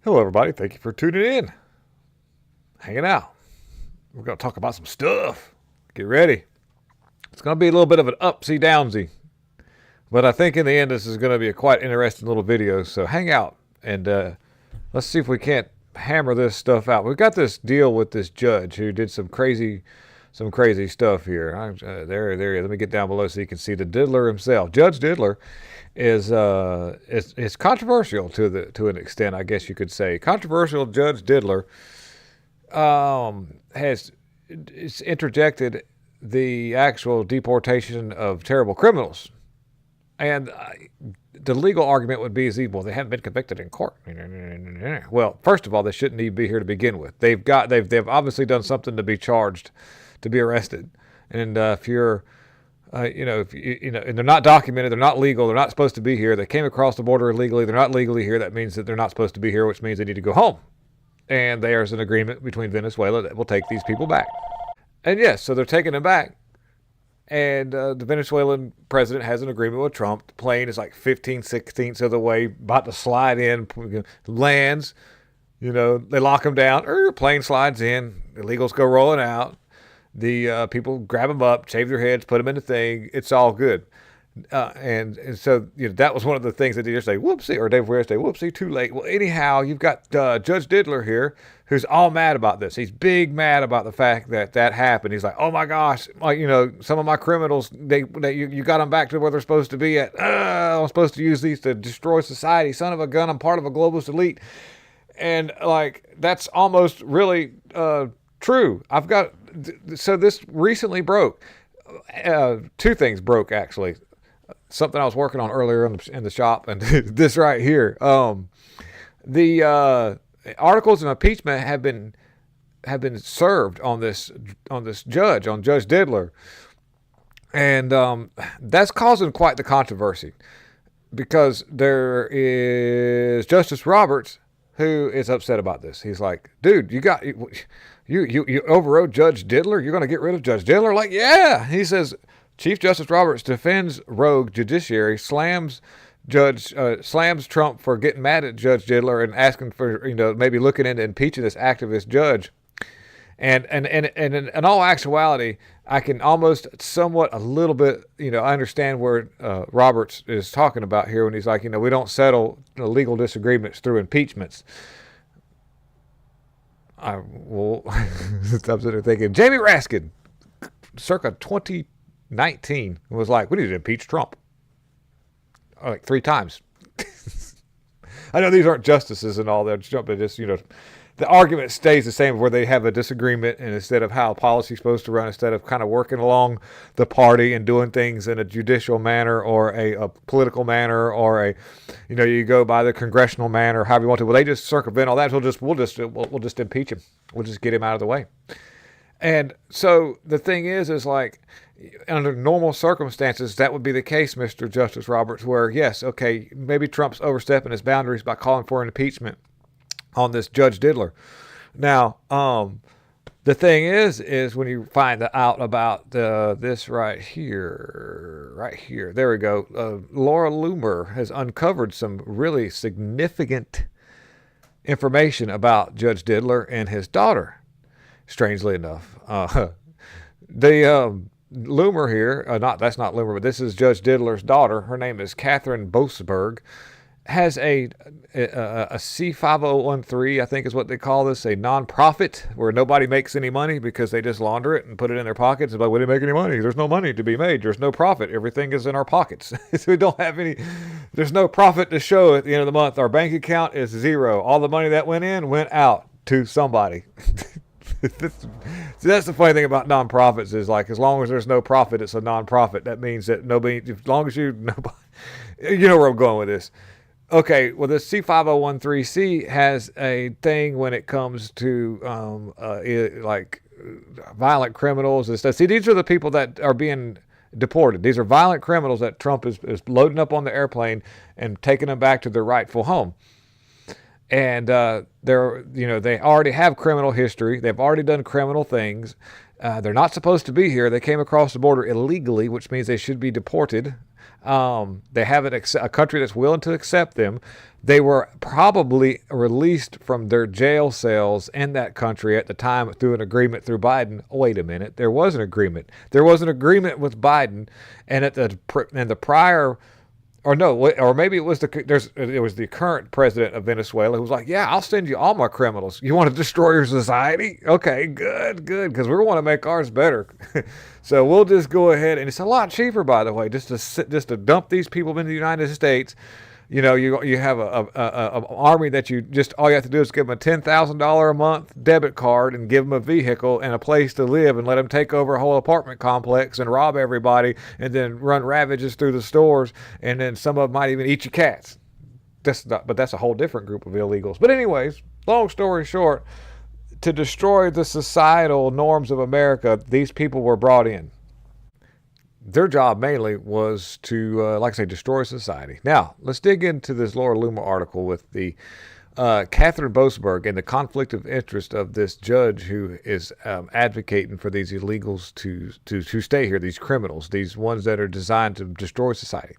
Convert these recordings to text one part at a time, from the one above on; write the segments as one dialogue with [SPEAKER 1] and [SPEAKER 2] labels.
[SPEAKER 1] Hello, everybody. Thank you for tuning in, hanging out. We're going to talk about some stuff. Get ready. It's going to be a little bit of an upsy downsy, but I think in the end, this is going to be a quite interesting little video. So hang out and let's see if we can't hammer this stuff out. We've got this deal with this judge who did some crazy stuff here. There he is. Let me get down below so you can see the diddler himself. Judge Diddler is controversial to an extent, I guess you could say. Controversial Judge Diddler has interjected the actual deportation of terrible criminals, and the legal argument would be well, they haven't been convicted in court. Well, first of all, they shouldn't even be here to begin with. They've obviously done something to be charged, to be arrested, and if you're and they're not documented, they're not legal, they're not supposed to be here. They came across the border illegally, they're not legally here. That means that they're not supposed to be here, which means they need to go home. And there's an agreement between Venezuela that will take these people back. And yes, so they're taking them back. And the Venezuelan president has an agreement with Trump. The plane is like 15/16 of the way, about to slide in, lands. They lock them down. Plane slides in. Illegals go rolling out. The people grab them up, shave their heads, put them in the thing. It's all good. And so that was one of the things that they just say, whoopsie, or Dave Ware say, whoopsie, too late. Well, anyhow, you've got Judge Diddler here who's all mad about this. He's big mad about the fact that happened. He's like, oh my gosh, some of my criminals, you got them back to where they're supposed to be at. I'm supposed to use these to destroy society. Son of a gun, I'm part of a globalist elite. And that's almost really true. So this recently broke. Two things broke, actually. Something I was working on earlier in the shop, and this right here. The articles of impeachment have been served on this judge, on Judge Diddler, and that's causing quite the controversy, because there is Justice Roberts who is upset about this. He's like, dude, you overrode Judge Diddler? You're going to get rid of Judge Diddler? Like, yeah. He says, Chief Justice Roberts defends rogue judiciary, slams Trump for getting mad at Judge Diddler and asking for, maybe looking into impeaching this activist judge. And in all actuality, I can almost somewhat a little bit, I understand where Roberts is talking about here when he's like, we don't settle legal disagreements through impeachments. I'm sitting there thinking, Jamie Raskin, circa 2019, was like, we need to impeach Trump. Like 3 times. I know these aren't justices and all that, but just, the argument stays the same where they have a disagreement, and instead of how policy is supposed to run, instead of kind of working along the party and doing things in a judicial manner or a political manner or you go by the congressional manner, however you want to. Well, they just circumvent all that. So we'll just impeach him. We'll just get him out of the way. And so the thing is like, under normal circumstances, that would be the case, Mr. Justice Roberts, where yes, okay, maybe Trump's overstepping his boundaries by calling for an impeachment on this Judge Diddler. Now, the thing is when you find out about this right here, there we go. Laura Loomer has uncovered some really significant information about Judge Diddler and his daughter. Strangely enough, the Loomer here, that's not Loomer, but this is Judge Diddler's daughter. Her name is Catherine Boasberg. Has a C5013, I think is what they call this, a nonprofit where nobody makes any money because they just launder it and put it in their pockets. It's like, we didn't make any money. There's no money to be made. There's no profit. Everything is in our pockets. So we don't have there's no profit to show at the end of the month. Our bank account is zero. All the money that went in went out to somebody. So that's the funny thing about nonprofits is like, as long as there's no profit, it's a nonprofit. That means that nobody, as long as nobody, you know where I'm going with this. Okay, well, the C5013C has a thing when it comes to violent criminals and stuff. See, these are the people that are being deported. These are violent criminals that Trump is loading up on the airplane and taking them back to their rightful home. and they already have criminal history. They've already done criminal things. They're not supposed to be here. They came across the border illegally, which means they should be deported. They have a country that's willing to accept them. They were probably released from their jail cells in that country at the time through an agreement through Biden. Wait a minute. There was an agreement. There was an agreement with Biden, and the prior, or no, or maybe it was the current president of Venezuela who was like, yeah, I'll send you all my criminals. You want to destroy your society? Okay, good, because we want to make ours better. So we'll just go ahead, and it's a lot cheaper, by the way, just to dump these people into the United States. You have a army that all you have to do is give them a $10,000 a month debit card and give them a vehicle and a place to live and let them take over a whole apartment complex and rob everybody and then run ravages through the stores, and then some of them might even eat your cats. But that's a whole different group of illegals. But anyways, long story short, to destroy the societal norms of America, these people were brought in. Their job mainly was to, like I say, destroy society. Now, let's dig into this Laura Loomer article with the Catherine Boasberg and the conflict of interest of this judge who is advocating for these illegals to stay here, these criminals, these ones that are designed to destroy society.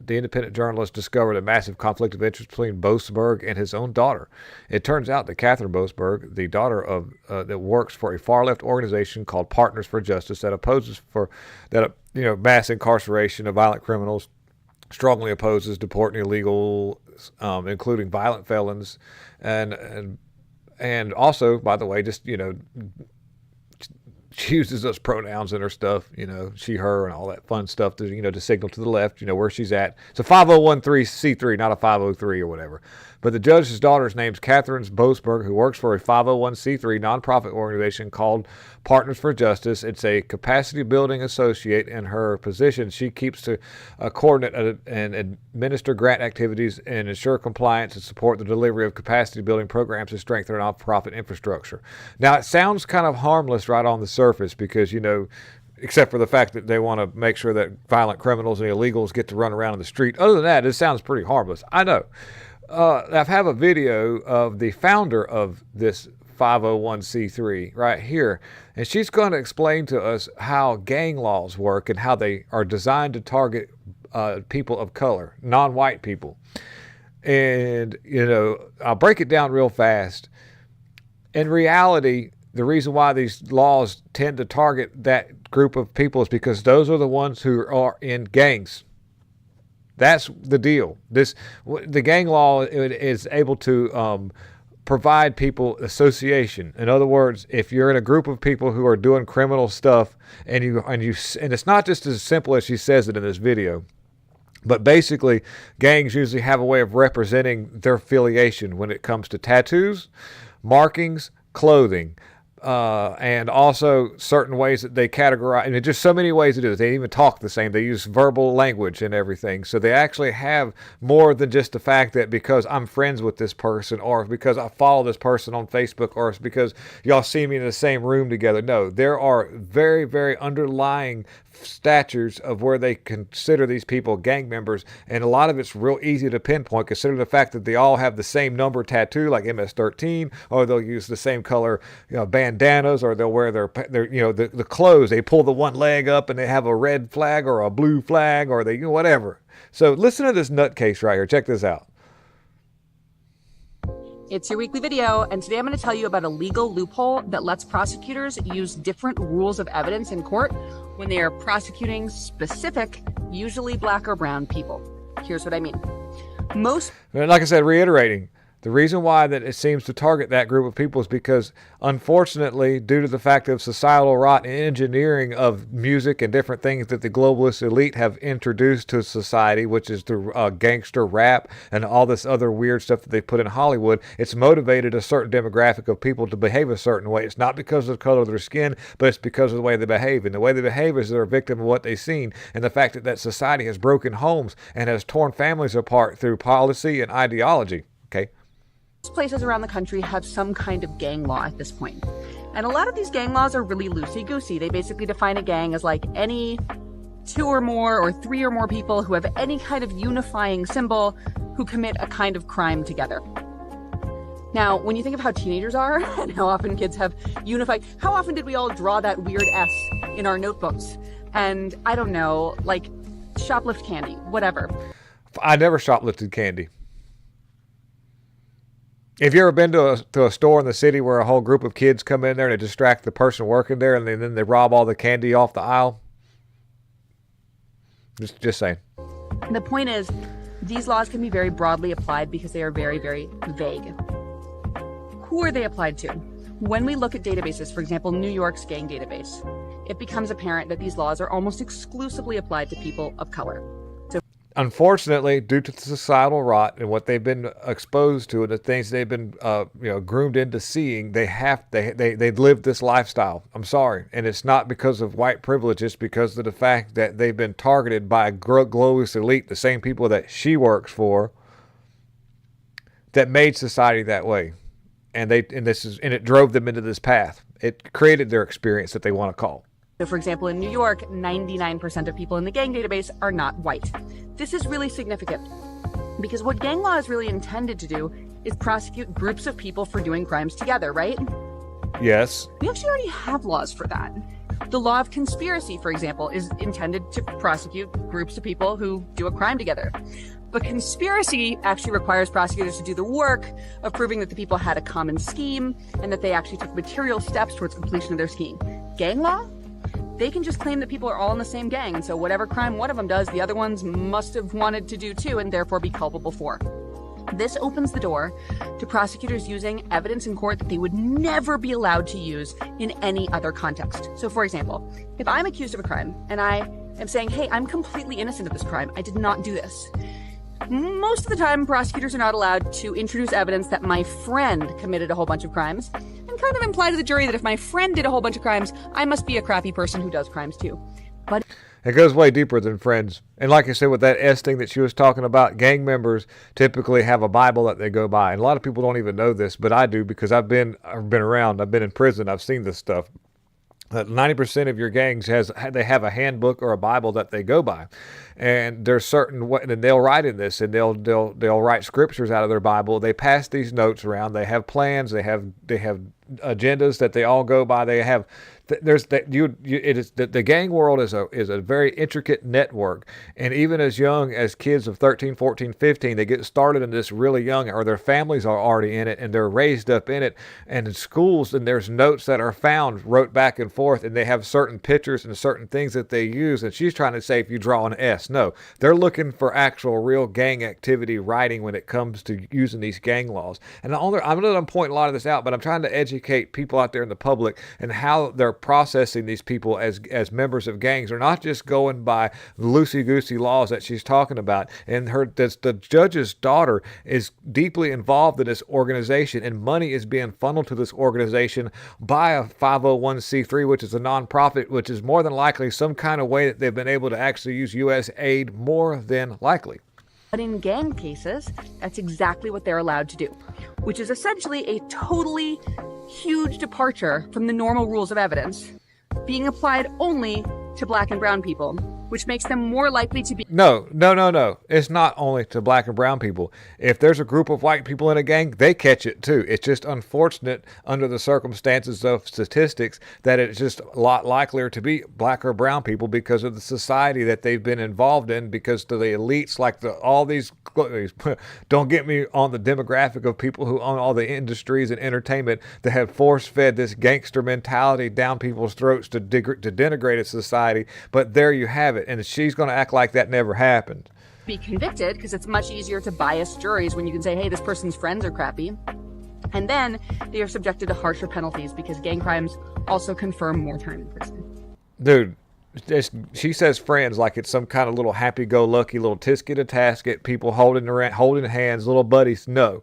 [SPEAKER 1] The independent journalist discovered a massive conflict of interest between Boasberg and his own daughter. It turns out that Catherine Boasberg, the daughter of that works for a far-left organization called Partners for Justice that opposes mass incarceration of violent criminals, strongly opposes deporting illegals, including violent felons, and also, by the way, she uses those pronouns in her stuff, she, her, and all that fun stuff to signal to the left, where she's at. It's a 501c3, not a 503 or whatever. But the judge's daughter's name's Catherine Boasberg, who works for a 501c3 nonprofit organization called Partners for Justice. It's a capacity building associate. In her position, she keeps to coordinate and administer grant activities and ensure compliance and support the delivery of capacity building programs to strengthen nonprofit infrastructure. Now, it sounds kind of harmless right on the surface because, except for the fact that they want to make sure that violent criminals and illegals get to run around in the street. Other than that, it sounds pretty harmless. I know. I have a video of the founder of this 501c3 right here, and she's going to explain to us how gang laws work and how they are designed to target people of color, non-white people. And, I'll break it down real fast. In reality, the reason why these laws tend to target that group of people is because those are the ones who are in gangs. That's the deal. The gang law is able to provide people association. In other words, if you're in a group of people who are doing criminal stuff, and it's not just as simple as she says it in this video, but basically, gangs usually have a way of representing their affiliation when it comes to tattoos, markings, clothing. And also certain ways that they categorize, and just so many ways to do it. They even talk the same. They use verbal language and everything. So they actually have more than just the fact that because I'm friends with this person, or because I follow this person on Facebook, or it's because y'all see me in the same room together. No, there are very, very underlying statutes of where they consider these people gang members, and a lot of it's real easy to pinpoint, considering the fact that they all have the same number tattoo, like MS-13, or they'll use the same color bandanas, or they'll wear their the clothes. They pull the one leg up and they have a red flag or a blue flag, or they whatever. So listen to this nutcase right here. Check this out.
[SPEAKER 2] It's your weekly video, and today I'm going to tell you about a legal loophole that lets prosecutors use different rules of evidence in court when they are prosecuting specific, usually black or brown people. Here's what I mean.
[SPEAKER 1] Like I said, reiterating, the reason why that it seems to target that group of people is because, unfortunately, due to the fact of societal rot and engineering of music and different things that the globalist elite have introduced to society, which is the gangster rap and all this other weird stuff that they put in Hollywood, it's motivated a certain demographic of people to behave a certain way. It's not because of the color of their skin, but it's because of the way they behave. And the way they behave is they're a victim of what they've seen, and the fact that society has broken homes and has torn families apart through policy and ideology. Okay.
[SPEAKER 2] Most places around the country have some kind of gang law at this point. And a lot of these gang laws are really loosey-goosey. They basically define a gang as like any 2 or more or 3 or more people who have any kind of unifying symbol who commit a kind of crime together. Now, when you think of how teenagers are and how often kids have unified, how often did we all draw that weird S in our notebooks? And I don't know, like shoplift candy, whatever.
[SPEAKER 1] I never shoplifted candy. Have you ever been to a store in the city where a whole group of kids come in there and they distract the person working there and then they rob all the candy off the aisle? Just saying.
[SPEAKER 2] The point is, these laws can be very broadly applied because they are very, very vague. Who are they applied to? When we look at databases, for example, New York's gang database, it becomes apparent that these laws are almost exclusively applied to people of color.
[SPEAKER 1] Unfortunately, due to the societal rot and what they've been exposed to and the things they've been groomed into seeing, they live this lifestyle. I'm sorry. And it's not because of white privilege. It's because of the fact that they've been targeted by a glorious elite, the same people that she works for, that made society that way. And it drove them into this path. It created their experience that they want to call.
[SPEAKER 2] So, for example, in New York, 99% of people in the gang database are not white. This is really significant because what gang law is really intended to do is prosecute groups of people for doing crimes together, right?
[SPEAKER 1] Yes.
[SPEAKER 2] We actually already have laws for that. The law of conspiracy, for example, is intended to prosecute groups of people who do a crime together. But conspiracy actually requires prosecutors to do the work of proving that the people had a common scheme and that they actually took material steps towards completion of their scheme. Gang law? They can just claim that people are all in the same gang, and so whatever crime one of them does, the other ones must have wanted to do too, and therefore be culpable for. This opens the door to prosecutors using evidence in court that they would never be allowed to use in any other context. So, for example, if I'm accused of a crime, and I am saying, hey, I'm completely innocent of this crime, I did not do this. Most of the time, prosecutors are not allowed to introduce evidence that my friend committed a whole bunch of crimes, and kind of imply to the jury that if my friend did a whole bunch of crimes, I must be a crappy person who does crimes too. But
[SPEAKER 1] it goes way deeper than friends. And like I said, with that S thing that she was talking about, gang members typically have a Bible that they go by. And a lot of people don't even know this, but I do because I've been around. I've been in prison. I've seen this stuff. 90% of your gangs they have a handbook or a Bible that they go by, and there's certain and they'll write in this, and they'll write scriptures out of their Bible. They pass these notes around. They have plans. They have agendas that they all go by. They have the gang world is a very intricate network, and even as young as kids of 13, 14, 15, they get started in this really young, or their families are already in it and they're raised up in it. And in schools, and there's notes that are found wrote back and forth, and they have certain pictures and certain things that they use. And she's trying to say if you draw an S, no, they're looking for actual real gang activity writing when it comes to using these gang laws. And I'm going to point a lot of this out, but I'm trying to educate people out there in the public and how they're processing these people as members of gangs. Are not just going by loosey-goosey laws that she's talking about. And the judge's daughter is deeply involved in this organization, and money is being funneled to this organization by a 501c3, which is a nonprofit, which is more than likely some kind of way that they've been able to actually use U.S. aid, more than likely.
[SPEAKER 2] But in gang cases, that's exactly what they're allowed to do, which is essentially a totally huge departure from the normal rules of evidence, being applied only to black and brown people, which makes them more likely to be...
[SPEAKER 1] No. It's not only to black and brown people. If there's a group of white people in a gang, they catch it too. It's just unfortunate under the circumstances of statistics that it's just a lot likelier to be black or brown people because of the society that they've been involved in, because to the elites, like all these... Don't get me on the demographic of people who own all the industries and entertainment that have force-fed this gangster mentality down people's throats to denigrate a society. But there you have it. And she's going to act like that never happened.
[SPEAKER 2] Be convicted because it's much easier to bias juries when you can say, hey, this person's friends are crappy. And then they are subjected to harsher penalties because gang crimes also confirm more time in prison.
[SPEAKER 1] Dude, she says friends like it's some kind of little happy-go-lucky little tisket-a-tasket, people holding hands, little buddies. No.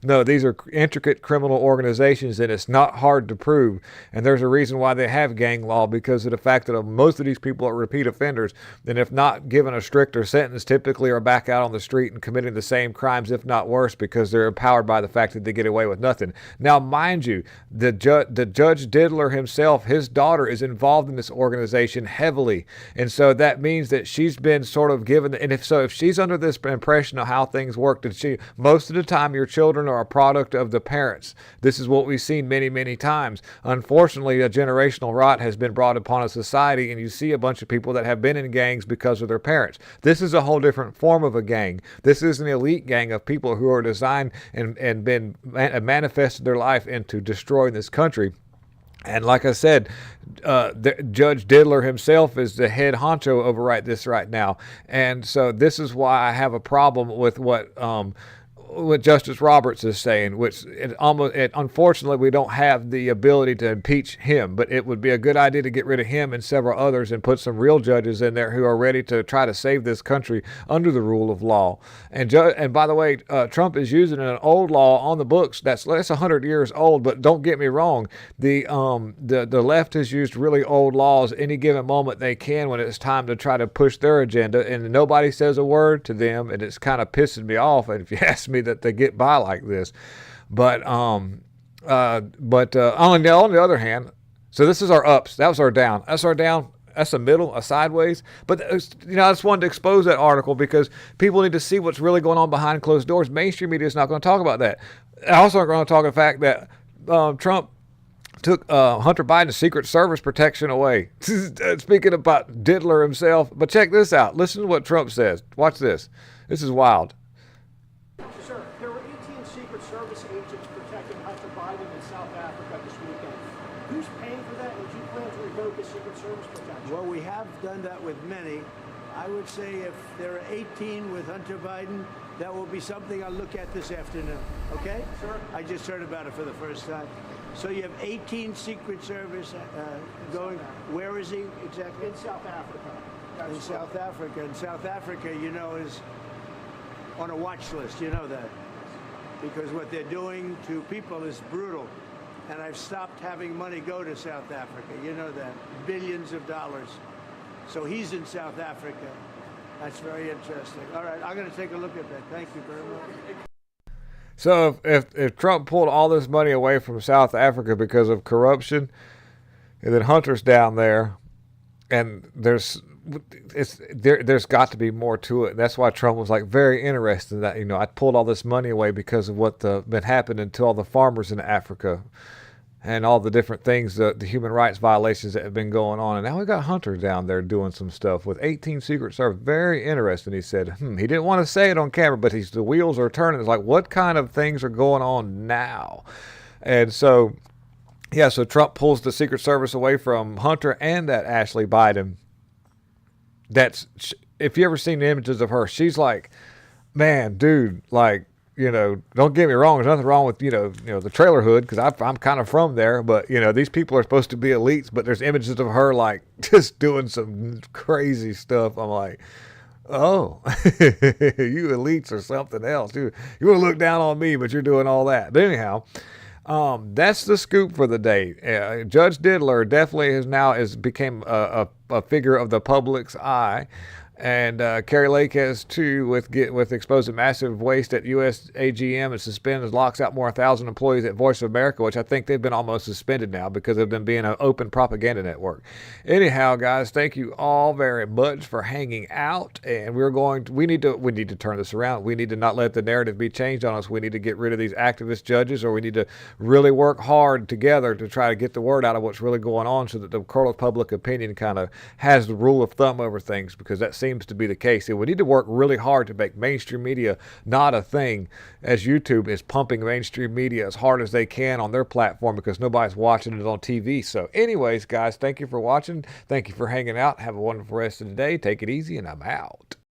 [SPEAKER 1] No, these are intricate criminal organizations, and it's not hard to prove. And there's a reason why they have gang law, because of the fact that most of these people are repeat offenders, and if not given a stricter sentence, typically are back out on the street and committing the same crimes, if not worse, because they're empowered by the fact that they get away with nothing. Now, mind you, the Judge Diddler himself, his daughter, is involved in this organization heavily, and so that means that she's been sort of given. And if she's under this impression of how things work, that most of the time your children are a product of the parents. This is what we've seen many, many times. Unfortunately, a generational rot has been brought upon a society, and you see a bunch of people that have been in gangs because of their parents. This is a whole different form of a gang. This is an elite gang of people who are designed and been manifested their life into destroying this country. And like I said, Judge Diddler himself is the head honcho over this right now. And so this is why I have a problem with what Justice Roberts is saying, which unfortunately we don't have the ability to impeach him, but it would be a good idea to get rid of him and several others and put some real judges in there who are ready to try to save this country under the rule of law. And by the way, Trump is using an old law on the books that's 100 years old, but don't get me wrong, the left has used really old laws any given moment they can when it's time to try to push their agenda, and nobody says a word to them, and it's kind of pissing me off. And if you ask me, that they get by like this, but on the other hand, so this is our ups. That was our down. That's our down. That's a middle, a sideways. But I just wanted to expose that article because people need to see what's really going on behind closed doors. Mainstream media is not going to talk about that. I also are going to talk about the fact that Trump took Hunter Biden's Secret Service protection away. Speaking about Diddler himself, but check this out. Listen to what Trump says. Watch this. This is wild.
[SPEAKER 3] Sir, there were 18 Secret Service agents protecting Hunter Biden in South Africa this weekend. Who's paying for that, and do you plan to revoke his Secret Service protection?
[SPEAKER 4] Well, we have done that with many. I would say if there are 18 with Hunter Biden, that will be something I'll look at this afternoon. Okay?
[SPEAKER 3] Sir?
[SPEAKER 4] I just heard about it for the first time. So you have 18 Secret Service going. Where is he exactly?
[SPEAKER 3] In South Africa.
[SPEAKER 4] In South Africa. And South Africa, is on a watch list. You know that. Because what they're doing to people is brutal. And I've stopped having money go to South Africa. You know that. Billions of dollars. So he's in South Africa. That's very interesting. All right, I'm going to take a look at that. Thank you very much.
[SPEAKER 1] So if Trump pulled all this money away from South Africa because of corruption, and then Hunter's down there, and there's got to be more to it. That's why Trump was very interested in that. I pulled all this money away because of what been happening to all the farmers in Africa, and all the different things, the human rights violations that have been going on. And now we got Hunter down there doing some stuff with 18 Secret Service. Very interesting, he said. He didn't want to say it on camera, but the wheels are turning. It's like, what kind of things are going on now? And so, so Trump pulls the Secret Service away from Hunter and that Ashley Biden. If you ever seen the images of her, she's like, man, dude, don't get me wrong. There's nothing wrong with, the trailer hood, because I'm kind of from there. But, these people are supposed to be elites. But there's images of her, just doing some crazy stuff. I'm like, oh, you elites are something else. You want to look down on me, but you're doing all that. But anyhow, that's the scoop for the day. Judge Diddler definitely became a figure of the public's eye. And Kari Lake has too, with exposing massive waste at U.S. AGM and suspends, locks out more 1,000 employees at Voice of America, which I think they've been almost suspended now because of them being an open propaganda network. Anyhow, guys, thank you all very much for hanging out. And we need to turn this around. We need to not let the narrative be changed on us. We need to get rid of these activist judges, or we need to really work hard together to try to get the word out of what's really going on, so that the court of public opinion kind of has the rule of thumb over things, because that seems to be the case. And we need to work really hard to make mainstream media not a thing, as YouTube is pumping mainstream media as hard as they can on their platform because nobody's watching it on TV. So anyways, guys, thank you for watching. Thank you for hanging out. Have a wonderful rest of the day. Take it easy, and I'm out.